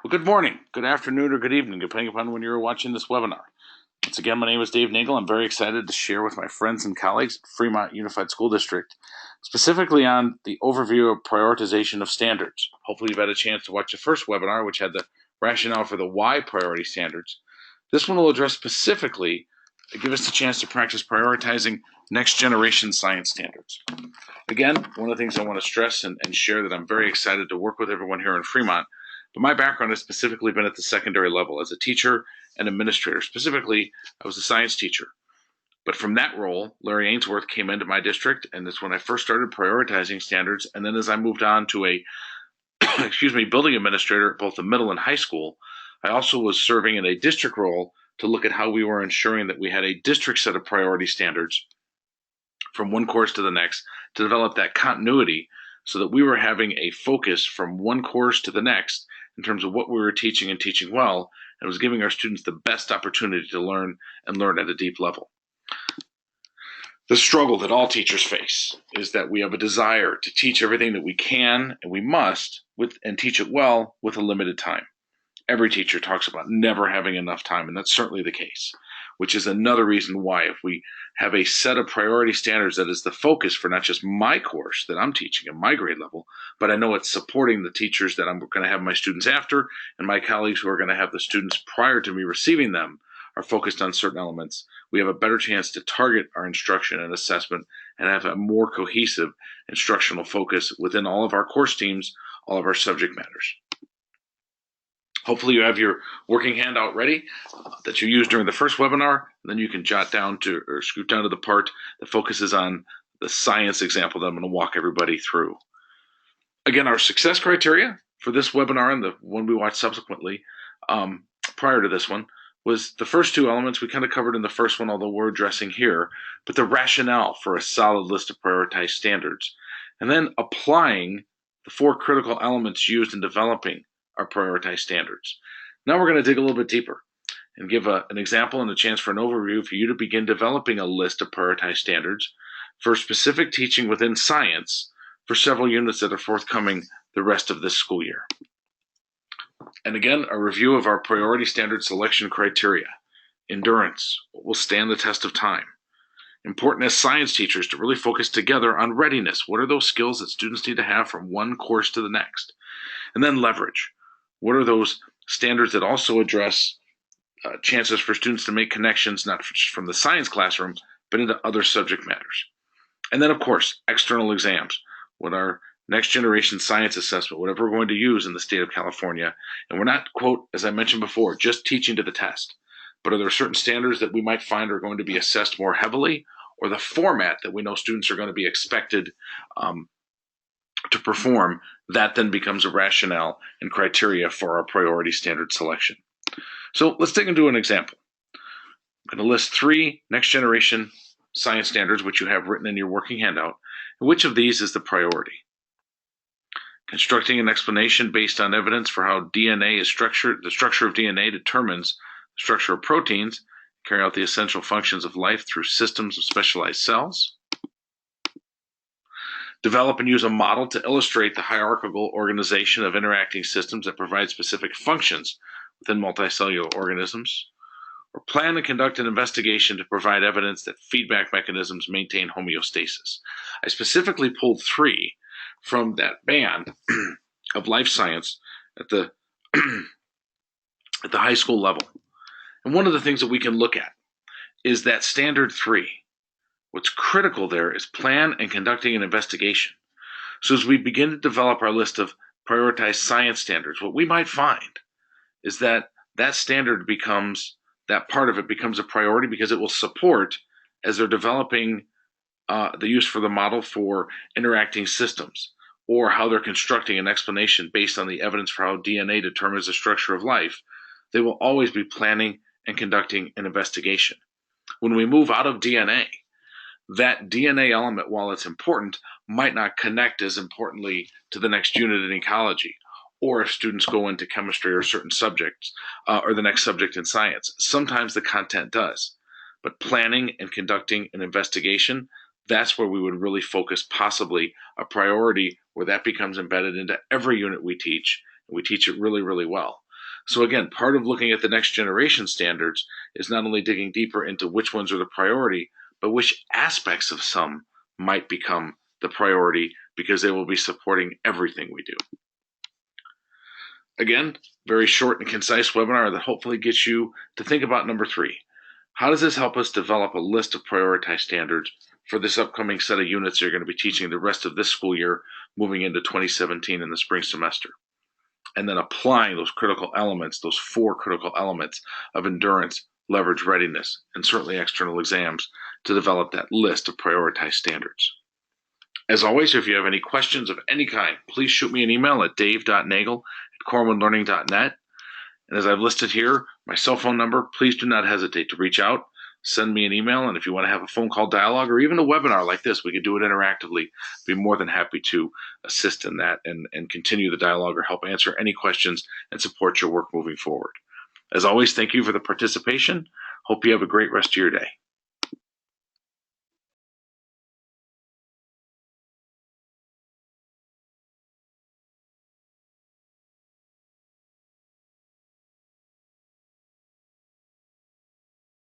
Well, good morning, good afternoon, or good evening, depending upon when you're watching this webinar. Once again, my name is Dave Nagel. I'm very excited to share with my friends and colleagues at Fremont Unified School District, specifically on the overview of prioritization of standards. Hopefully you've had a chance to watch the first webinar, which had the rationale for the why priority standards. This one will address specifically, give us a chance to practice prioritizing next generation science standards. Again, one of the things I want to stress and share that I'm very excited to work with everyone here in Fremont. But my background has specifically been at the secondary level as a teacher and administrator. Specifically, I was a science teacher. But from that role, Larry Ainsworth came into my district, and that's when I first started prioritizing standards. And then as I moved on to a, building administrator at both the middle and high school, I also was serving in a district role to look at how we were ensuring that we had a district set of priority standards from one course to the next to develop that continuity so that we were having a focus from one course to the next in terms of what we were teaching and teaching well, and it was giving our students the best opportunity to learn and learn at a deep level. The struggle that all teachers face is that we have a desire to teach everything that we can and we must and teach it well with a limited time. Every teacher talks about never having enough time, and that's certainly the case, which is another reason why if we have a set of priority standards that is the focus for not just my course that I'm teaching at my grade level, but I know it's supporting the teachers that I'm going to have my students after and my colleagues who are going to have the students prior to me receiving them are focused on certain elements, we have a better chance to target our instruction and assessment and have a more cohesive instructional focus within all of our course teams, all of our subject matters. Hopefully you have your working handout ready that you used during the first webinar. And then you can jot down to or scoot down to the part that focuses on the science example that I'm going to walk everybody through. Again, our success criteria for this webinar and the one we watched subsequently prior to this one was the first two elements we kind of covered in the first one, although we're addressing here, but the rationale for a solid list of prioritized standards, and then applying the four critical elements used in developing our prioritized standards. Now we're going to dig a little bit deeper and give an example and a chance for an overview for you to begin developing a list of prioritized standards for specific teaching within science for several units that are forthcoming the rest of this school year. And again, a review of our priority standard selection criteria. Endurance, what will stand the test of time. Important as science teachers to really focus together on readiness. What are those skills that students need to have from one course to the next? And then leverage. What are those standards that also address chances for students to make connections, not just from the science classroom, but into other subject matters? And then, of course, external exams. What our next generation science assessment, whatever we're going to use in the state of California. And we're not, quote, as I mentioned before, just teaching to the test. But are there certain standards that we might find are going to be assessed more heavily, or the format that we know students are going to be expected to perform? That then becomes a rationale and criteria for our priority standard selection. So let's take into an example. I'm going to list three next generation science standards, which you have written in your working handout. And which of these is the priority? Constructing an explanation based on evidence for how DNA is structured. The structure of DNA determines the structure of proteins, carry out the essential functions of life through systems of specialized cells. Develop and use a model to illustrate the hierarchical organization of interacting systems that provide specific functions within multicellular organisms. Or plan and conduct an investigation to provide evidence that feedback mechanisms maintain homeostasis. I specifically pulled three from that band of life science at the at the high school level. And one of the things that we can look at is that standard three. What's critical there is plan and conducting an investigation. So as we begin to develop our list of prioritized science standards, what we might find is that that standard becomes, that part of it becomes a priority because it will support as they're developing the use for the model for interacting systems, or how they're constructing an explanation based on the evidence for how DNA determines the structure of life. They will always be planning and conducting an investigation. When we move out of DNA, that DNA element, while it's important, might not connect as importantly to the next unit in ecology, or if students go into chemistry or certain subjects, or the next subject in science. Sometimes the content does, but planning and conducting an investigation, that's where we would really focus possibly a priority where that becomes embedded into every unit we teach, and we teach it really, really well. So again, part of looking at the next generation standards is not only digging deeper into which ones are the priority, but which aspects of some might become the priority because they will be supporting everything we do. Again, very short and concise webinar that hopefully gets you to think about number 3. How does this help us develop a list of prioritized standards for this upcoming set of units you're going to be teaching the rest of this school year moving into 2017 in the spring semester? And then applying those critical elements, those 4 critical elements of endurance, leverage, readiness, and certainly external exams to develop that list of prioritized standards. As always, if you have any questions of any kind, please shoot me an email at dave.nagel@corwinlearning.net. And as I've listed here, my cell phone number, please do not hesitate to reach out, send me an email, and if you want to have a phone call dialogue or even a webinar like this, we could do it interactively. I'd be more than happy to assist in that and continue the dialogue or help answer any questions and support your work moving forward. As always, thank you for the participation. Hope you have a great rest of your day.